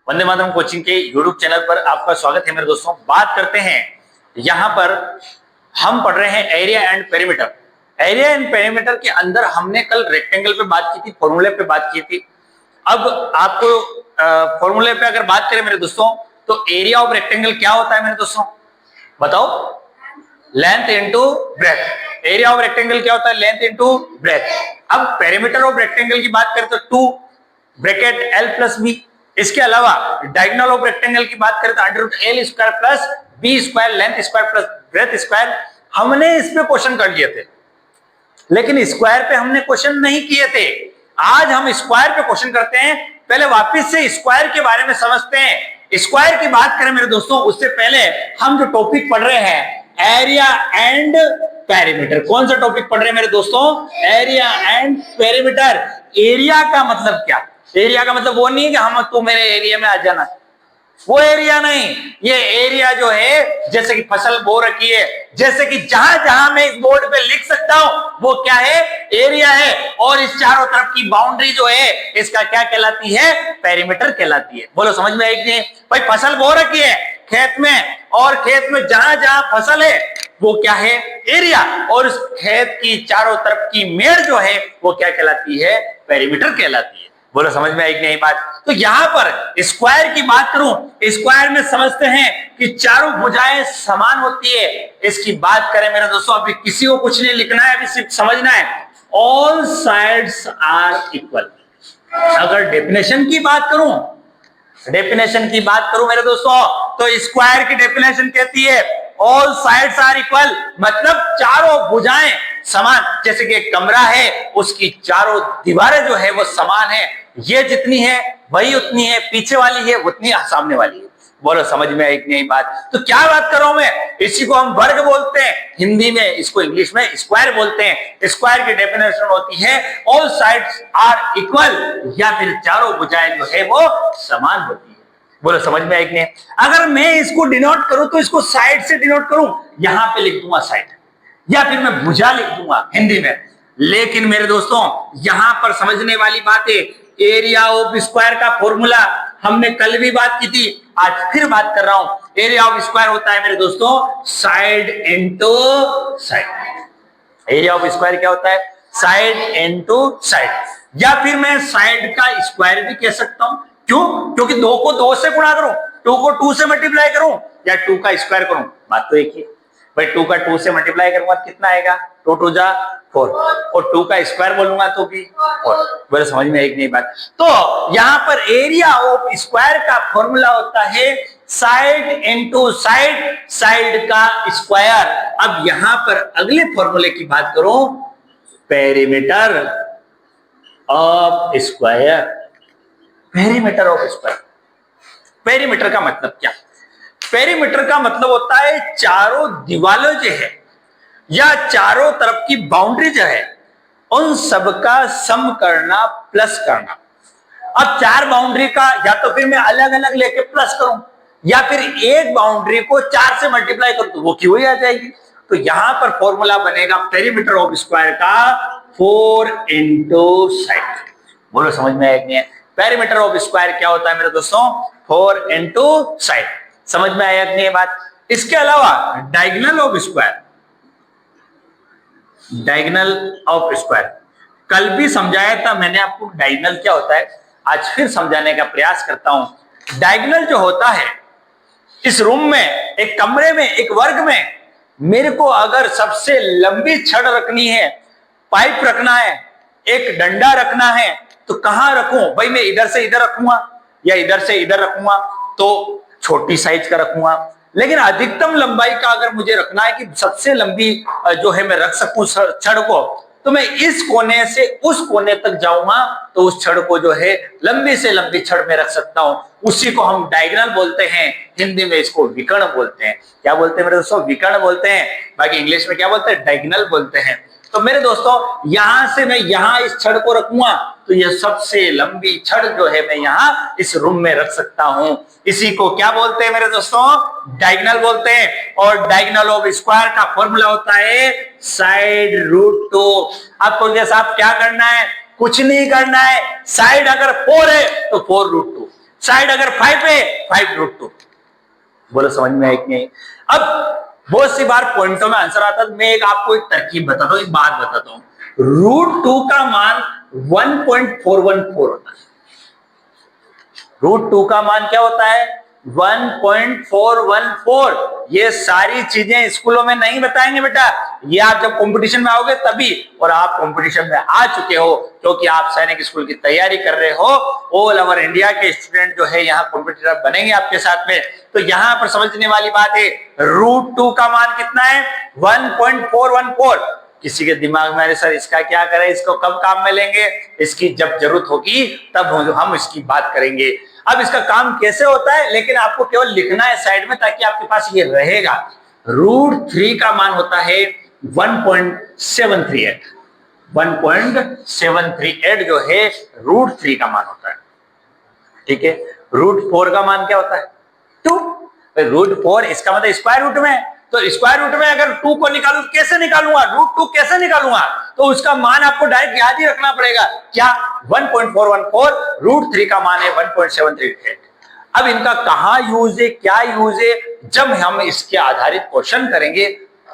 Vande Mataram coaching के YouTube channel पर आपका स्वागत है मेरे दोस्तों। बात करते हैं, यहां पर हम पढ़ रहे हैं area and perimeter. Area and perimeter के अंदर हमने कल रेक्टेंगल पे बात की थी, फॉर्मूले पे बात की थी। अब आपको फॉर्मूले पे अगर बात करें मेरे दोस्तों, तो एरिया ऑफ रेक्टेंगल क्या होता है मेरे दोस्तों, बताओ? Length into breadth. Area of rectangle क्या होता है? Length into breadth. अब पेरीमीटर ऑफ रेक्टेंगल की बात करें तो 2 ब्रैकेट एल प्लस बी। इसके अलावा डायगोनल ऑफ रेक्टेंगल की बात करें तो √l square plus B square, length square plus breadth square. हमने इस पे क्वेश्चन कर लिए थे, लेकिन स्क्वायर पे हमने क्वेश्चन नहीं किए थे। आज हम स्क्वायर पे क्वेश्चन करते हैं। पहले वापस से स्क्वायर के बारे में समझते हैं। स्क्वायर की बात करें मेरे दोस्तों, उससे पहले हम जो टॉपिक पढ़ रहे हैं एरिया एंड पेरीमीटर। कौन सा टॉपिक पढ़ रहे हैं मेरे दोस्तों? Area and perimeter. एरिया का मतलब क्या? एरिया का मतलब वो नहीं है कि हम तू मेरे एरिया में आ जाना, वो एरिया नहीं। ये एरिया जो है, जैसे कि फसल बो रखी है, जैसे कि जहां जहां मैं इस बोर्ड पे लिख सकता हूं वो क्या है? एरिया है। और इस चारों तरफ की बाउंड्री जो है, इसका क्या कहलाती है? पेरीमीटर कहलाती है। बोलो समझ में आई कि नहीं? भाई फसल बो रखी है खेत में, और खेत में जहां जहां फसल है वो क्या है? एरिया। और उस खेत की चारों तरफ की मेड़ जो है वो क्या कहलाती है? पेरीमीटर कहलाती है। बोलो समझ में आई कि नहीं बात? तो यहां पर स्क्वायर की बात करूं, स्क्वायर में समझते हैं कि चारों भुजाएं समान होती है। इसकी बात करें मेरे दोस्तों, अभी किसी को कुछ नहीं लिखना है, अभी सिर्फ समझना है। All sides are equal. अगर डेफिनेशन की बात करूं, मेरे दोस्तों, तो स्क्वायर की डेफिनेशन कहती है ऑल साइड्स आर इक्वल, मतलब चारों भुजाएं समान। जैसे कि एक कमरा है, उसकी चारों दीवारें जो है वो समान है। ये जितनी है वही उतनी है, पीछे वाली है उतनी सामने वाली है। बोलो समझ में आई कि नहीं बात? तो क्या बात कर रहा हूं मैं? इसी को हम वर्ग बोलते हैं हिंदी में, इसको इंग्लिश में स्क्वायर बोलते हैं। स्क्वायर की डेफिनेशन होती है ऑल साइड्स आर इक्वल, या फिर चारों भुजाएं जो है वो समान होती है। बोलो समझ में आई कि नहीं? अगर मैं इसको डिनोट करूं तो इसको साइड से डिनोट करूं, यहां पे लिख दूंगा साइड, या फिर मैं भुजा लिख दूंगा हिंदी में। लेकिन मेरे दोस्तों, यहां पर समझने वाली बात है, एरिया ऑफ स्क्वायर का फॉर्मूला हमने कल भी बात की थी, आज फिर बात कर रहा हूं। एरिया ऑफ स्क्वायर होता है मेरे दोस्तों side into side. Area of square क्या होता है? Side into side. या फिर मैं साइड का स्क्वायर भी कह सकता हूं। क्यों? क्योंकि 2 को 2 से गुणा करूं, 2 को 2 से मल्टीप्लाई करूं, या 2 का स्क्वायर करूं, बात तो एक ही। भाई 2 का 2 से मल्टीप्लाई करूंगा कितना आएगा? 2 2 जा 4, और 2 का स्क्वायर बोलूंगा तो भी 4। बोले समझ में एक नहीं बात? तो यहां पर एरिया ऑफ स्क्वायर का फॉर्मूला होता है साइड इंटू साइड, साइड का स्क्वायर। अब यहां पर अगले फॉर्मूले की बात करूं, perimeter of square. Perimeter of square, perimeter का मतलब क्या? पेरीमीटर का मतलब होता है चारों दीवारों जो है, या चारों तरफ की बाउंड्री जो है, उन सबका सम करना, प्लस करना। अब 4 बाउंड्री का या तो फिर मैं अलग अलग लेके प्लस करूं, या फिर एक बाउंड्री को 4 से मल्टीप्लाई करूं, तो वो क्यों ही आ जाएगी। तो यहां पर फॉर्मूला बनेगा पेरीमीटर ऑफ स्क्वायर का 4 इंटू साइड। बोलो समझ में आया कि नहीं? पेरीमीटर ऑफ स्क्वायर क्या होता है मेरे दोस्तों? 4 इंटू साइड। समझ में आया कि नहीं बात? इसके अलावा diagonal of square, diagonal of square कल भी समझाया था मैंने आपको। डायगोनल क्या होता है, आज फिर समझाने का प्रयास करता हूं। डायगोनल जो होता है, इस रूम में, एक कमरे में, एक वर्ग में, मेरे को अगर सबसे लंबी छड़ रखनी है, पाइप रखना है, एक डंडा रखना है, तो कहां रखूं? भाई मैं इधर से इधर रखूंगा, या इधर से इधर रखूंगा, तो छोटी साइज का रखूंगा। लेकिन अधिकतम लंबाई का अगर मुझे रखना है कि सबसे लंबी जो है मैं रख सकूं छड़ को, तो मैं इस कोने से उस कोने तक जाऊंगा, तो उस छड़ को जो है लंबी से लंबी छड़ में रख सकता हूं। उसी को हम डायगोनल बोलते हैं, हिंदी में इसको विकर्ण बोलते हैं। क्या बोलते हैं मेरे दोस्तों? विकर्ण बोलते हैं। बाकी इंग्लिश में क्या बोलते हैं? डायगोनल बोलते हैं। तो मेरे दोस्तों, यहां से मैं यहां इस छड़ को रखूंगा, तो यह सबसे लंबी छड़ जो है मैं यहां इस रूम में रख सकता हूं। इसी को क्या बोलते हैं मेरे दोस्तों? डायगोनल बोलते हैं। और डायगोनल ऑफ स्क्वायर का फॉर्मूला होता है साइड √2। आपको जैसा आप क्या करना है? कुछ नहीं करना है। साइड अगर 4 है तो 4 √2, साइड अगर 5 है 5√2। बोलो समझ में आए कि नहीं? अब बहुत सी बार पॉइंटों में आंसर आता है। मैं आपको एक तरकीब बताता हूं, एक बात बताता हूं। √2 का मान 1.414 होता है। √2 का मान क्या होता है? 1.414। ये सारी चीजें स्कूलों में नहीं बताएंगे बेटा, ये आप जब कंपटीशन में आओगे तभी। और आप कंपटीशन में आ चुके हो क्योंकि आप सैनिक स्कूल की तैयारी कर रहे हो। ऑल ओवर इंडिया के स्टूडेंट जो है यहाँ कॉम्पिटिटर बनेंगे आपके साथ में। तो यहाँ पर समझने वाली बात है, √2 का मान कितना है? 1.414। किसी के दिमाग में, अरे सर इसका क्या करें, इसको कब काम में लेंगे? इसकी जब जरूरत होगी तब हम इसकी बात करेंगे। अब इसका काम कैसे होता है, लेकिन आपको केवल लिखना है साइड में ताकि आपके पास ये रहेगा। √3 का मान होता है 1.738। 1.738 जो है √3 का मान होता है। ठीक है। √4 का मान क्या होता है? 2। √4 इसका मतलब स्क्वायर रूट में, तो स्क्वायर रूट में अगर 2 को निकालू कैसे निकालूंगा? √2 कैसे निकालूंगा? तो उसका मान आपको डायरेक्ट याद ही रखना पड़ेगा। क्या? 1.414। √3 का मान है 1.738। अब इनका कहां यूज है, क्या यूज है, जब हम इसके आधारित क्वेश्चन करेंगे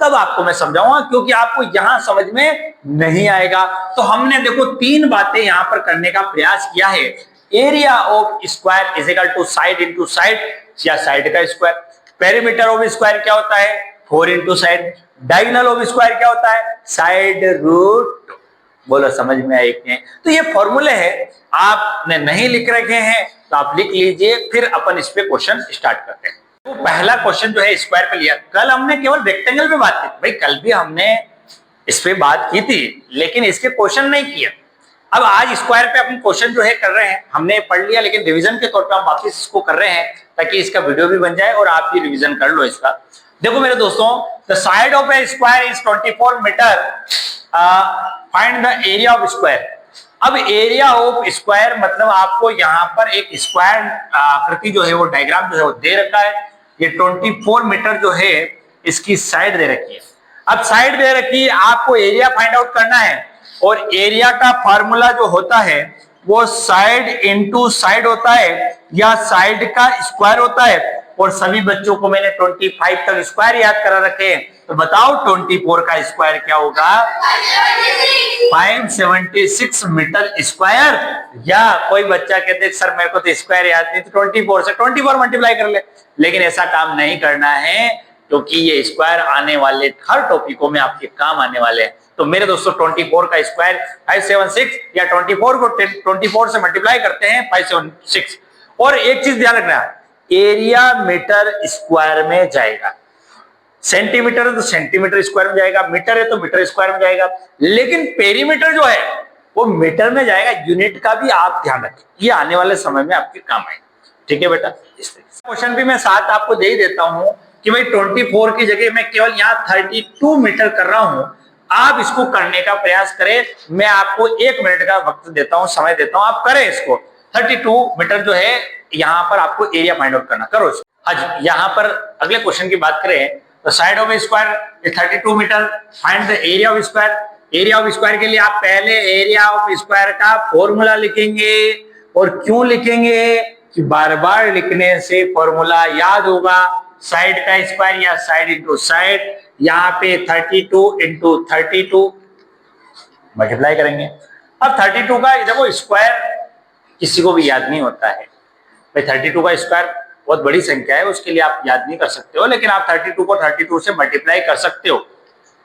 तब आपको मैं समझाऊंगा, क्योंकि आपको यहां समझ में नहीं आएगा। तो हमने देखो 3 बातें यहां पर करने का प्रयास किया है। Area of square is equal to side into side, या साइड का स्क्वायर। पेरीमीटर ऑफ स्क्वायर क्या होता है? 4 into side. Diagonal of square क्या होता है? Side root. बोलो समझ में आए कि नहीं? तो ये फॉर्मूले है, आपने नहीं लिख रखे हैं तो आप लिख लीजिए, फिर अपन इस पे क्वेश्चन स्टार्ट करते हैं। तो पहला क्वेश्चन जो है स्क्वायर पे लिया। कल हमने केवल रेक्टेंगल पे बात की भाई, कल भी हमने इस पे बात की थी लेकिन इसके क्वेश्चन नहीं किया। अब आज स्क्वायर पे अपन क्वेश्चन जो है कर रहे हैं, हमने पढ़ लिया लेकिन रिवीजन के तौर पे हम वापस इसको कर रहे हैं ताकि इसका वीडियो भी बन जाए और आप भी रिवीजन कर लो इसका। देखो मेरे दोस्तों, the side of a square is 24 meter, find the area of square. अब एरिया ऑफ स्क्वायर मतलब आपको यहाँ पर एक स्क्वायर आकृति जो है वो डायग्राम जो है वो दे रखा है। ये 24 मीटर जो है इसकी साइड दे रखी है। अब साइड दे रखी है, आपको एरिया फाइंड आउट करना है और एरिया का फार्मूला जो होता है वो साइड इंटू साइड होता है या साइड का स्क्वायर होता है। और सभी बच्चों को मैंने 25 तक स्क्वायर याद करा रखे हैं, तो बताओ 24 का स्क्वायर क्या होगा? 576 मीटर स्क्वायर। या कोई बच्चा कहते सर मेरे को तो स्क्वायर याद नहीं, तो 24 से 24 मल्टीप्लाई कर ले। लेकिन ऐसा काम नहीं करना है क्योंकि ये स्क्वायर आने वाले हर टॉपिकों में आपके काम आने वाले हैं। तो मेरे दोस्तों 24 का स्क्वायर 576, या 24 को 24 से मल्टीप्लाई करते हैं 576। और एक चीज ध्यान रखना, एरिया मीटर स्क्वायर में जाएगा। सेंटीमीटर है तो सेंटीमीटर स्क्वायर में जाएगा, मीटर है तो मीटर स्क्वायर में जाएगा, लेकिन पेरीमीटर जो है वो मीटर में जाएगा। यूनिट का भी आप ध्यान रखें, ये आने वाले समय में आपके काम आएगा। ठीक है बेटा, इस तरीके से क्वेश्चन भी मैं साथ आपको दे ही देता हूं कि भाई 24 की जगह मैं केवल यहाँ 32 मीटर कर रहा हूं। आप इसको करने का प्रयास करें, मैं आपको 1 मिनट का वक्त देता हूं, समय देता हूं, आप करें इसको। 32 मीटर जो है यहाँ पर आपको एरिया फाइंड आउट करना, करो इसको। आज यहाँ पर अगले क्वेश्चन की बात करें तो side of square 32 meter, find the area of square. Area of square के लिए आप पहले एरिया ऑफ स्क्वायर का फॉर्मूला लिखेंगे। और क्यों लिखेंगे कि बार बार लिखने से फॉर्मूला याद होगा। साइड का स्क्वायर या साइड इंटू साइड, यहाँ पे 32 इंटू 32 मल्टीप्लाई करेंगे। अब 32 का देखो स्क्वायर किसी को भी याद नहीं होता है भाई। 32 का स्क्वायर बहुत बड़ी संख्या है, उसके लिए आप याद नहीं कर सकते हो, लेकिन आप 32 को 32 से मल्टीप्लाई कर सकते हो।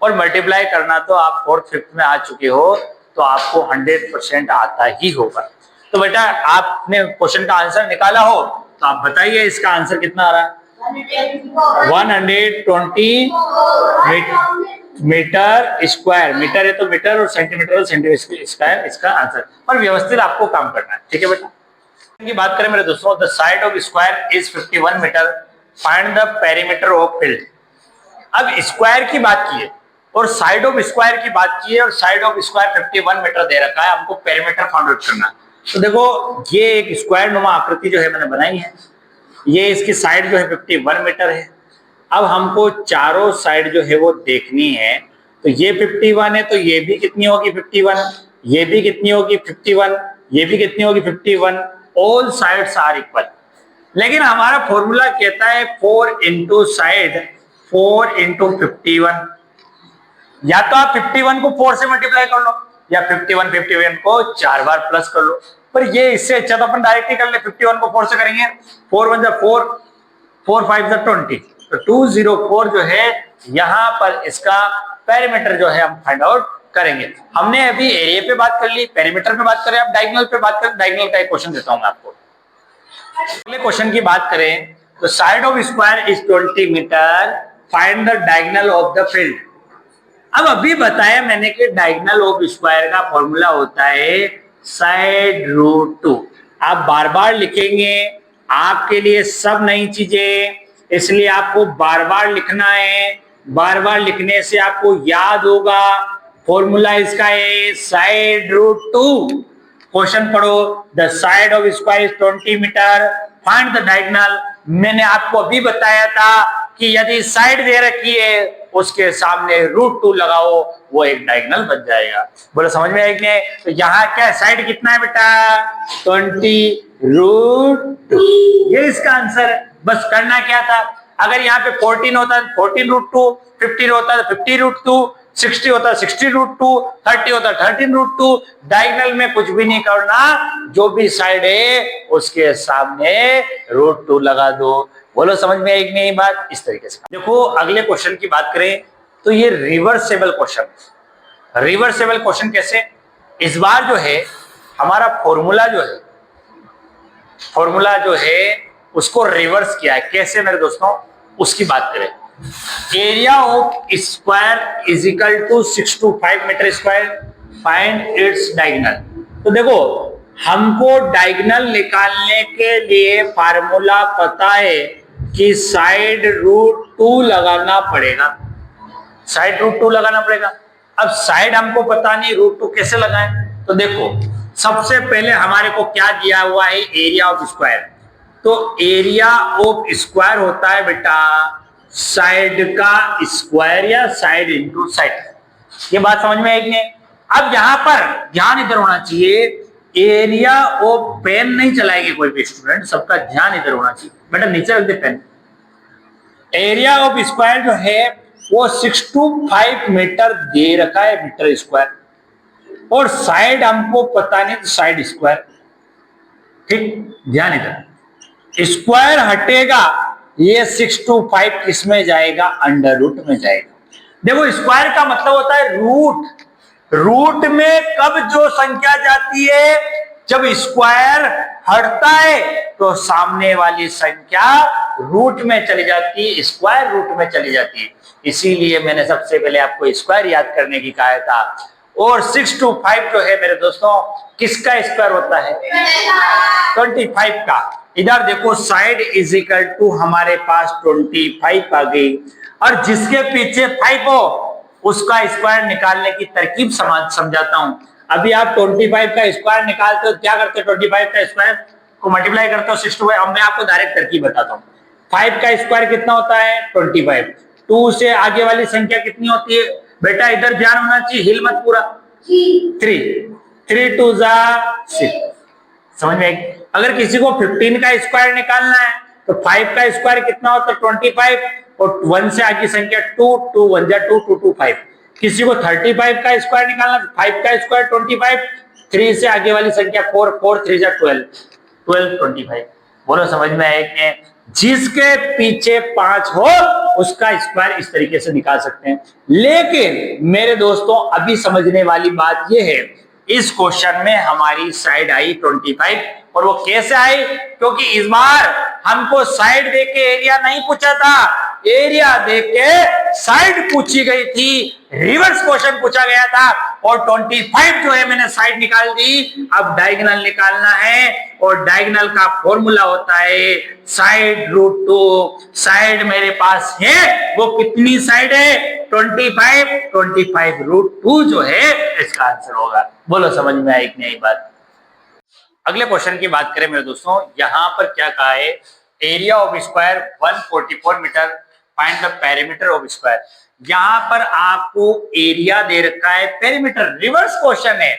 और मल्टीप्लाई करना तो आप 4th 5th में आ चुके हो, तो आपको 100% आता ही होगा। तो बेटा आपने क्वेश्चन का आंसर निकाला हो तो आप बताइए इसका आंसर कितना आ रहा है? 120 मीटर स्क्वायर। मीटर है तो मीटर और सेंटीमीटर और सेंटीमीटर स्क्वायर इसका आंसर। और व्यवस्थित आपको काम करना है। ठीक है बेटा, की बात करें मेरे दोस्तों, the side of square is 51 meter, find the perimeter of field. अब स्क्वायर की बात की है और साइड ऑफ स्क्वायर की बात की है, और साइड ऑफ स्क्वायर 51 मीटर दे रखा है, हमको पेरीमीटर फाइंड आउट करना। तो देखो ये एक स्क्वायर नुमा आकृति जो है मैंने बनाई है, ये इसकी साइड जो है 51 मीटर है। अब हमको चारों साइड जो है वो देखनी है, तो ये 51 है तो ये भी कितनी होगी 51, ये भी कितनी होगी 51, ये भी कितनी होगी 51, ऑल साइड्स आर इक्वल। लेकिन हमारा फॉर्मूला कहता है 4 इंटू साइड 4 इंटू 51। या तो आप 51 को 4 से मल्टीप्लाई कर लो, या 51 को 4 बार प्लस कर लो। पर ये इससे अच्छा तो अपन डायरेक्ट ही कर ले, 51 को 4 से करेंगे, 4 1 4, 4 5 20, तो 204 जो है यहां पर इसका पेरीमीटर जो है हम फाइंड आउट करेंगे। हमने अभी एरिया पे बात कर ली, पेरीमीटर पे बात करें, अब डायगोनल पे बात करें। डायगोनल का एक क्वेश्चन देता हूं मैं आपको। अगले क्वेश्चन की बात करें तो side of square is 20 meter, find the diagonal of the field. अब अभी बताया मैंने कि डायगोनल ऑफ स्क्वायर का फॉर्मूला होता है साइड रूट 2। आप बार बार लिखेंगे, आपके लिए सब नई चीजें, इसलिए आपको बार बार लिखना है। बार बार लिखने से आपको याद होगा। फॉर्मूला इसका है साइड रूट 2। क्वेश्चन पढ़ो, the side of square is 20 meter, find the diagonal. मैंने आपको अभी बताया था कि यदि साइड दे रखी है उसके सामने रूट 2 लगाओ, वो एक डायगोनल बन जाएगा। बोलो समझ में आया कि नहीं? तो यहाँ क्या साइड कितना है बेटा? 20 रूट 2, ये इसका आंसर है। बस करना क्या था, अगर यहाँ पे 14 होता है 14 रूट 2, 15 होता है 50 रूट 2, 60 होता है 60 रूट 2, 30 होता है 13 रूट 2। डायगोनल में कुछ भी नहीं करना, जो भी साइड है उसके सामने रूट 2 लगा दो। बोलो समझ में एक नहीं बात? इस तरीके से देखो। अगले क्वेश्चन की बात करें तो ये रिवर्सेबल क्वेश्चन। रिवर्सेबल क्वेश्चन कैसे? इस बार जो है हमारा फॉर्मूला जो है उसको रिवर्स किया है। कैसे मेरे दोस्तों, उसकी बात करें। Area of square is equal to 625 meter square, find its diagonal. तो देखो, हमको डायगोनल निकालने के लिए फार्मूला पता है कि साइड रूट 2 लगाना पड़ेगा। साइड रूट 2 लगाना पड़ेगा। अब साइड हमको पता नहीं, रूट 2 कैसे लगाएं? तो देखो, सबसे पहले हमारे को क्या दिया हुआ है? Area of square. तो एरिया ऑफ स्क्वायर होता है बेटा साइड का स्क्वायर या साइड इंटू साइड। ये बात समझ में आई? अब यहां पर ध्यान इधर होना चाहिए। एरिया ऑफ पेन नहीं चलाएंगे कोई भी स्टूडेंट, सबका ध्यान इधर होना चाहिए। बेटा नीचे रख दे पेन। एरिया ऑफ स्क्वायर जो है वो 625 मीटर दे रखा है, मीटर स्क्वायर, और साइड हमको पता नहीं, तो साइड स्क्वायर। ठीक, ध्यान इधर। स्क्वायर हटेगा, ये 625 किसमें जाएगा? अंडर रूट में जाएगा। देखो, स्क्वायर का मतलब होता है रूट। रूट में कब जो संख्या जाती है? जब स्क्वायर हटता है तो सामने वाली संख्या रूट में चली जाती है, स्क्वायर रूट में चली जाती है। इसीलिए मैंने सबसे पहले आपको स्क्वायर याद करने की कहा था। और 625 जो है मेरे दोस्तों किसका स्क्वायर होता है? 25 का। इधर देखो, साइड इज इक्वल टू हमारे पास 25 आ गई, और जिसके पीछे 5 हो उसका स्क्वायर निकालने की तरकीब समझाता हूं। अभी आप 25 का स्क्वायर निकालते हो, क्या करते हो? 25 का स्क्वायर को मल्टीप्लाई करते हो 625। अब मैं आपको डायरेक्ट तरकीब बताता हूँ। 5 का स्क्वायर कितना होता है? 25। 2 से आगे वाली संख्या कितनी होती है? बेटा इधर ध्यान होना चाहिए, हिल मत पूरा। 3 2 6। समझ में? अगर किसी को 15 का स्क्वायर निकालना है तो 5 का स्क्वायर कितना होता है? 25, और 1 से आगे संख्या 2, 2 1 2 2 2 5। किसी को 35 का स्क्वायर निकालना, 5 का स्क्वायर 25, 3 से आगे वाली संख्या 4, 4 3 12, 12 25। बोलो समझ में आया कि? जिसके पीछे 5 हो उसका स्क्वायर इस तरीके से निकाल सकते हैं। लेकिन मेरे दोस्तों, अभी समझने वाली बात यह है, इस क्वेश्चन में हमारी साइड आई 25, और वो कैसे आई? क्योंकि इस बार हमको साइड देके एरिया नहीं पूछा था, एरिया देके साइड पूछी गई थी। रिवर्स क्वेश्चन पूछा गया था, और 25 जो है मैंने साइड निकाल दी। अब डायगोनल निकालना है, और डायगोनल का फॉर्मूला होता है साइड रूट 2। साइड मेरे पास है, वो कितनी साइड है? 25 रूट 2 जो है इसका आंसर होगा। बोलो समझ में आई कि नहीं बात? अगले क्वेश्चन की बात करें मेरे दोस्तों, यहां पर क्या कहा है? Area of square 144 meter, find the perimeter of square. यहां पर आपको एरिया दे रखा है, पेरीमीटर रिवर्स क्वेश्चन है।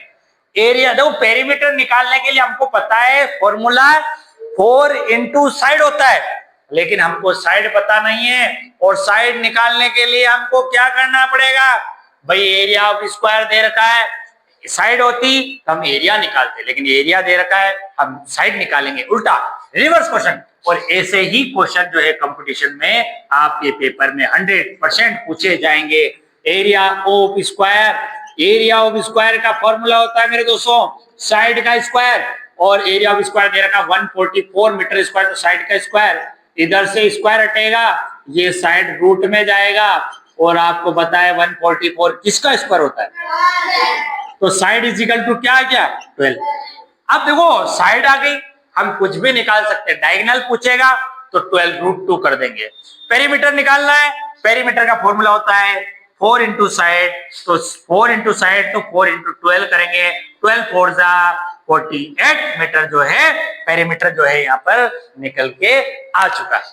एरिया, देखो पेरीमीटर निकालने के लिए हमको पता है फॉर्मूला 4 इंटू साइड होता है, लेकिन हमको साइड पता नहीं है, और साइड निकालने के लिए हमको क्या करना पड़ेगा भाई, एरिया ऑफ स्क्वायर दे रखा है, साइड होती तो हम एरिया निकालते, लेकिन एरिया दे रखा है हम साइड निकालेंगे, उल्टा रिवर्स क्वेश्चन। और ऐसे ही क्वेश्चन जो है कंपटीशन में आपके पेपर में 100% पूछे जाएंगे। Area of square, area of square का फॉर्मूला होता है मेरे दोस्तों साइड का स्क्वायर, और एरिया ऑफ स्क्वायर दे रखा 144 मीटर स्क्वायर, तो साइड का स्क्वायर, इधर से स्क्वायर हटेगा, ये साइड रूट में जाएगा, और आपको पता है 144 किसका स्क्वायर होता है, तो साइड इज इक्वल टू क्या है, क्या 12। अब देखो साइड आ गई, हम कुछ भी निकाल सकते हैं, डायगोनल पूछेगा तो 12√2 कर देंगे। पेरीमीटर निकालना है, पेरीमीटर का फॉर्मूला होता है 4 इंटू साइड, तो 4 इंटू साइड तो 4 इंटू 12 करेंगे, 12 4 जा 48 मीटर जो है पेरीमीटर जो है यहाँ पर निकल के आ चुका है।